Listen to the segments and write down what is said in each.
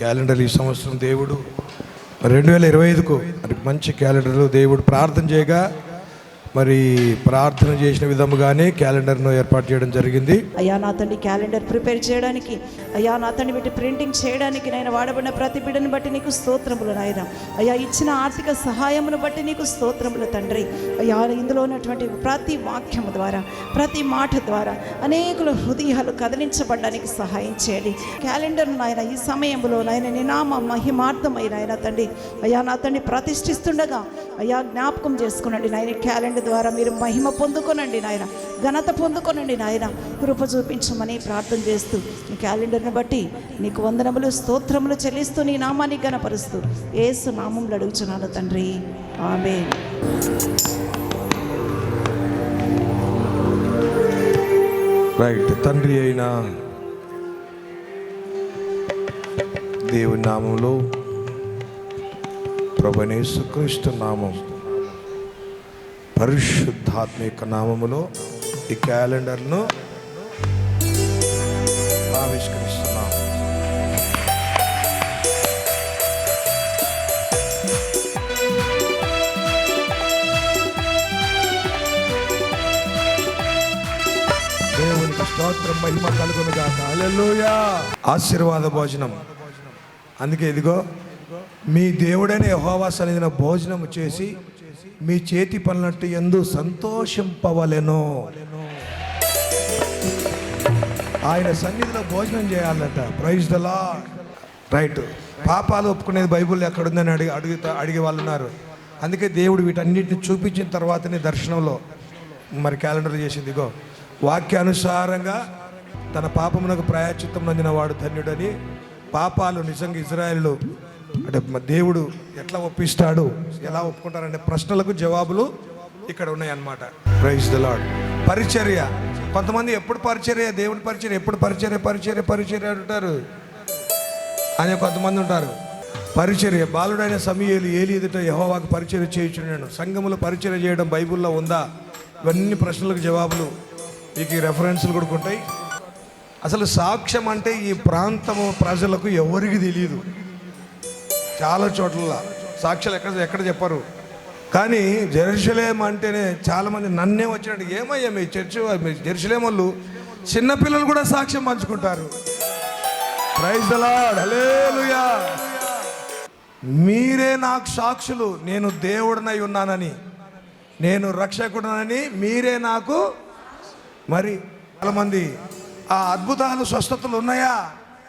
Calendar ఈ సంవత్సరం దేవుడు 2025కు మరి మంచి క్యాలెండర్లో దేవుడు ప్రార్థన చేయగా మరి ప్రార్థన చేసిన విధముగానే క్యాలెండర్ను ఏర్పాటు చేయడం జరిగింది. అయ్యా నా తండ్రి, క్యాలెండర్ ప్రిపేర్ చేయడానికి, అయ్యా నా తండ్రి వీటి ప్రింటింగ్ చేయడానికి నాయన వాడబడిన ప్రతి బిడ్డను బట్టి నీకు స్తోత్రములు నాయన. అయ్యా ఇచ్చిన ఆర్థిక సహాయమును బట్టి నీకు స్తోత్రములు తండ్రి. అయ్యా ఇందులో ఉన్నటువంటి ప్రతి వాక్యము ద్వారా, ప్రతి మాట ద్వారా అనేకుల హృదయాలు కదిలించబడడానికి సహాయం చేయండి. క్యాలెండర్ నాయన ఈ సమయంలో నాయన నీ నామ మహిమార్థమైన నాయన తండ్రి, అయ్యా నా తండ్రి ప్రతిష్ఠిస్తుండగా అయ్యా జ్ఞాపకం చేసుకునండి నాయన. క్యాలెండర్ ద్వారా మీరు మహిమ పొందుకొనండి నాయన, ఘనత పొందుకొనండి నాయన. కృప చూపించమని ప్రార్థన చేస్తూ ఈ క్యాలెండర్ని బట్టి నీకు వందనములు స్తోత్రములు చెల్లిస్తూ నీ నామాన్ని ఘనపరుస్తూ యేసు నామములో అడుగుచున్నాను తండ్రి, ఆమేన్. రైట్. తండ్రి అయిన దేవుని నామంలో, ప్రభువైన యేసుక్రీస్తు నామం, పరిశుద్ధాత్మిక నామములో ఈ క్యాలెండర్ను ఆవిష్కరిస్తున్నాం. దేవునికి స్తోత్రం, మహిమ కలుగును గాక. హల్లెలూయా. ఆశీర్వాద భోజనం. అందుకే ఇదిగో మీ దేవుడైన యెహోవా సన్నిధిన భోజనము చేసి మీ చేతి పనులట్టు యందు సంతోషింపవలెను. ఆయన సన్నిధిలో భోజనం చేయాలట. Praise the Lord. రైట్. పాపాలు ఒప్పుకునేది బైబుల్ ఎక్కడుందని అడిగే వాళ్ళు ఉన్నారు. అందుకే దేవుడు వీటన్నిటిని చూపించిన తర్వాతనే దర్శనంలో మరి క్యాలెండర్ చేసింది. ఇగో వాక్యానుసారంగా తన పాపమునకు ప్రాయశ్చిత్తం నందిన వాడు ధన్యుడని. పాపాలు నిజంగా ఇజ్రాయేలు అంటే దేవుడు ఎట్లా ఒప్పిస్తాడు, ఎలా ఒప్పుకుంటారనే ప్రశ్నలకు జవాబులు ఇక్కడ ఉన్నాయన్నమాట. Praise the lord. పరిచర్య. కొంతమంది ఎప్పుడు పరిచర్య, దేవుని పరిచర్య, ఎప్పుడు పరిచర్య అంటారు అని కొంతమంది ఉంటారు. పరిచర్య. బాలుడైన సమూయేలు ఏలి ఎదుట యెహోవాకు పరిచర్య చేయుచున్నాడు. సంఘములో పరిచర్య చేయడం బైబిల్లో ఉందా? ఇవన్నీ ప్రశ్నలకు జవాబులు మీకు ఈ రెఫరెన్స్లు కూడా ఉంటాయి. అసలు సాక్ష్యం అంటే ఈ ప్రాంతము ప్రజలకు ఎవరికి తెలియదు. చాలా చోట్ల సాక్ష్యాలు ఎక్కడ చెప్పరు. కానీ జెరూసలేం అంటేనే చాలామంది నన్నే వచ్చినట్టు, ఏమయ్యా మీ చర్చి మీ జెరూసలేం వాళ్ళు చిన్నపిల్లలు కూడా సాక్ష్యం పంచుకుంటారు. Praise the Lord. హల్లెలూయా. మీరే నాకు సాక్షులు, నేను దేవుడినై ఉన్నానని, నేను రక్షకుడినని మీరే నాకు. మరి చాలామంది ఆ అద్భుతాలు స్వస్థతలు ఉన్నాయా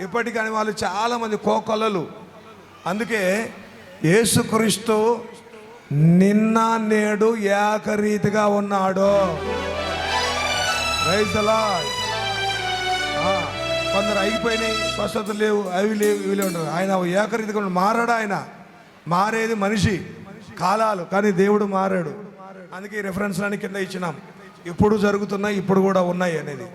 ఇప్పటికని వాళ్ళు చాలామంది కోకొల్లలు. అందుకే యేసుక్రీస్తు నిన్న నేడు ఏకరీతిగా ఉన్నాడు. Praise the lord. కొందరు అయిపోయినాయి, స్వస్థతలు లేవు, అవి లేవు, ఇవి లేవు. ఆయన ఏకరీతిగా మారాడు. ఆయన మారేది మనిషి కాలాలు, కానీ దేవుడు మారాడు. అందుకే రెఫరెన్స్ అని కింద ఇచ్చినాం. ఇప్పుడు జరుగుతున్నాయి, ఇప్పుడు కూడా ఉన్నాయి అనేది.